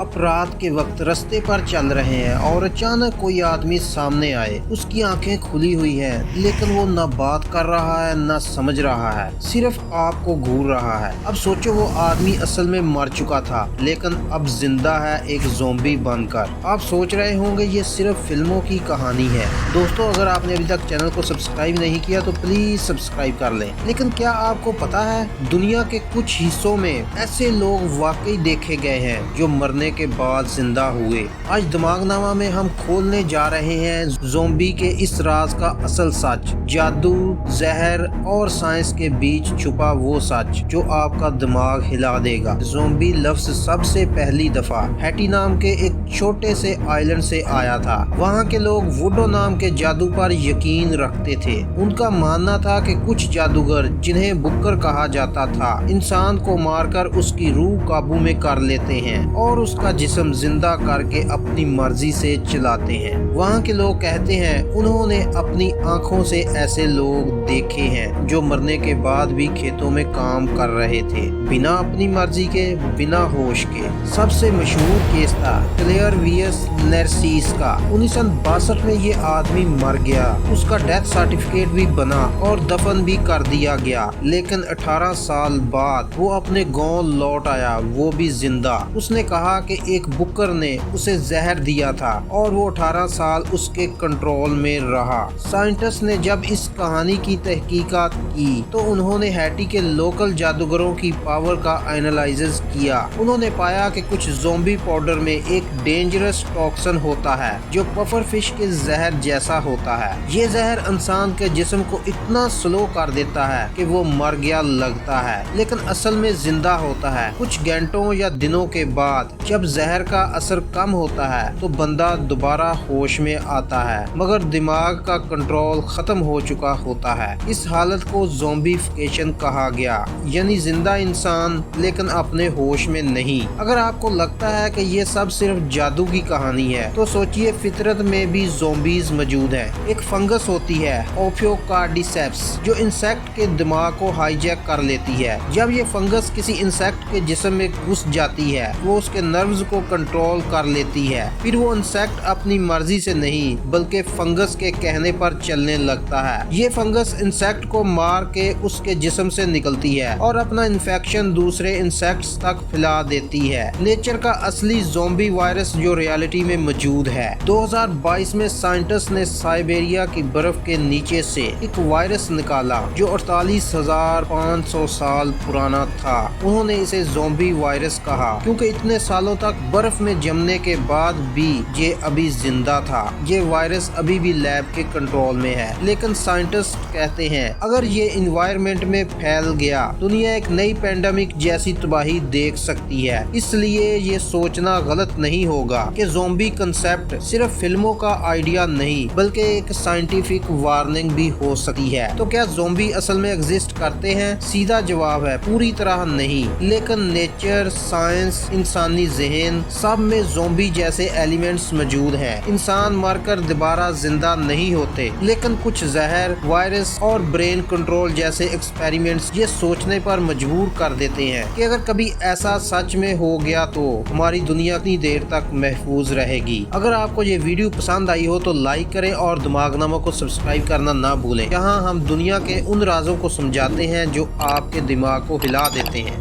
अपराध के वक्त रास्ते पर चल रहे हैं और अचानक कोई आदमी सामने आए। उसकी आंखें खुली हुई हैं, लेकिन वो न बात कर रहा है न समझ रहा है, सिर्फ आपको घूर रहा है। अब सोचो, वो आदमी असल में मर चुका था, लेकिन अब जिंदा है एक ज़ॉम्बी बनकर। आप सोच रहे होंगे ये सिर्फ फिल्मों की कहानी है। दोस्तों, अगर आपने अभी तक चैनल को सब्सक्राइब नहीं किया तो प्लीज सब्सक्राइब कर लें। लेकिन क्या आपको पता है, दुनिया के कुछ हिस्सों में ऐसे लोग वाकई देखे गए हैं जो मरने के बाद जिंदा हुए। आज दिमागनामा में हम खोलने जा रहे हैं ज़ॉम्बी के इस राज का असल सच, जादू, जहर और साइंस के बीच छुपा वो सच जो आपका दिमाग हिला देगा। ज़ॉम्बी लफ्ज सबसे पहली दफा हैटी नाम के एक छोटे से आइलैंड से आया था। वहाँ के लोग वुडो नाम के जादू पर यकीन रखते थे। उनका मानना था कि कुछ जादूगर, जिन्हें बुक्कर कहा जाता था, इंसान को मारकर उसकी रूह काबू में कर लेते हैं और उसका जिस्म जिंदा करके अपनी मर्जी से चलाते हैं। वहाँ के लोग कहते हैं उन्होंने अपनी आंखों से ऐसे लोग देखे हैं जो मरने के बाद भी खेतों में काम कर रहे थे, बिना अपनी मर्जी के, बिना होश के। सबसे मशहूर केस था क्लेयर वियस नरसीस का। 1962 में ये आदमी मर गया, उसका डेथ सर्टिफिकेट भी बना और दफन भी कर दिया गया। लेकिन 18 साल बाद वो अपने गांव लौट आया, वो भी जिंदा। उसने कहा कि एक बुक्कर ने उसे जहर दिया था और वो 18 साल उसके कंट्रोल में रहा। साइंटिस्ट ने जब इस कहानी की तहकीकात की तो उन्होंने हैटी के लोकल जादूगरों की पावर का एनालिसिस किया। उन्होंने पाया कि कुछ ज़ॉम्बी पाउडर में एक डेंजरस टॉक्सिन होता है जो पफर फिश के जहर जैसा होता है। ये जहर इंसान के जिस्म को इतना स्लो कर देता है कि वो मर गया लगता है, लेकिन असल में जिंदा होता है। कुछ घंटों या दिनों के बाद जब जहर का असर कम होता है तो बंदा दोबारा होश में आता है, मगर दिमाग का कंट्रोल खत्म हो चुका होता है। इस हालत को ज़ॉम्बीफिकेशन कहा गया, यानी जिंदा इंसान लेकिन अपने होश में नहीं। अगर आपको लगता है कि ये सब सिर्फ जादू की कहानी है तो सोचिए, फितरत में भी ज़ॉम्बीज मौजूद हैं। एक फंगस होती है ओफियोकार्डिसेप्स जो इंसेक्ट के दिमाग को हाईजैक कर लेती है। जब ये फंगस किसी इंसेक्ट के जिस्म में घुस जाती है वो उसके नर्व्स को कंट्रोल कर लेती है। फिर वो इंसेक्ट अपनी मर्जी से नहीं बल्कि फंगस के कहने पर चलने लगता है। ये फंगस इंसेक्ट को मार के उसके जिस्म से निकलती है और अपना इन्फेक्शन दूसरे इंसेक्ट्स तक फैला देती है। नेचर का असली ज़ॉम्बी वायरस जो रियलिटी में मौजूद है। 2022 में साइंटिस्ट ने साइबेरिया की बर्फ के नीचे से एक वायरस निकाला जो 48,500 साल पुराना था। उन्होंने इसे ज़ॉम्बी वायरस कहा क्योंकि इतने सालों तक बर्फ में जमने के बाद भी ये अभी जिंदा था। ये वायरस अभी भी लैब के कंट्रोल में है, लेकिन साइंटिस्ट कहते हैं अगर ये इन्वायरमेंट में फैल गया दुनिया एक नई पैंडेमिक जैसी तबाही देख सकती है। इसलिए ये सोचना गलत नहीं होगा कि ज़ॉम्बी कंसेप्ट सिर्फ फिल्मों का आइडिया नहीं बल्कि एक साइंटिफिक वार्निंग भी हो सकती है। तो क्या ज़ॉम्बी असल में एग्जिस्ट करते हैं? सीधा जवाब है पूरी तरह नहीं, लेकिन नेचर, साइंस, इंसानी ज़हन सब में ज़ॉम्बी जैसे एलिमेंट्स मौजूद हैं। इंसान मरकर दोबारा जिंदा नहीं होते, लेकिन कुछ जहर, वायरस और ब्रेन कंट्रोल जैसे एक्सपेरिमेंट्स ये सोचने पर मजबूर कर देते हैं कि अगर कभी ऐसा सच में हो गया तो हमारी दुनिया कितनी देर तक महफूज रहेगी। अगर आपको ये वीडियो पसंद आई हो तो लाइक करें और दिमागनामा को सब्सक्राइब करना ना भूलें। यहाँ हम दुनिया के उन राजों को समझाते हैं जो आपके दिमाग को हिला देते हैं।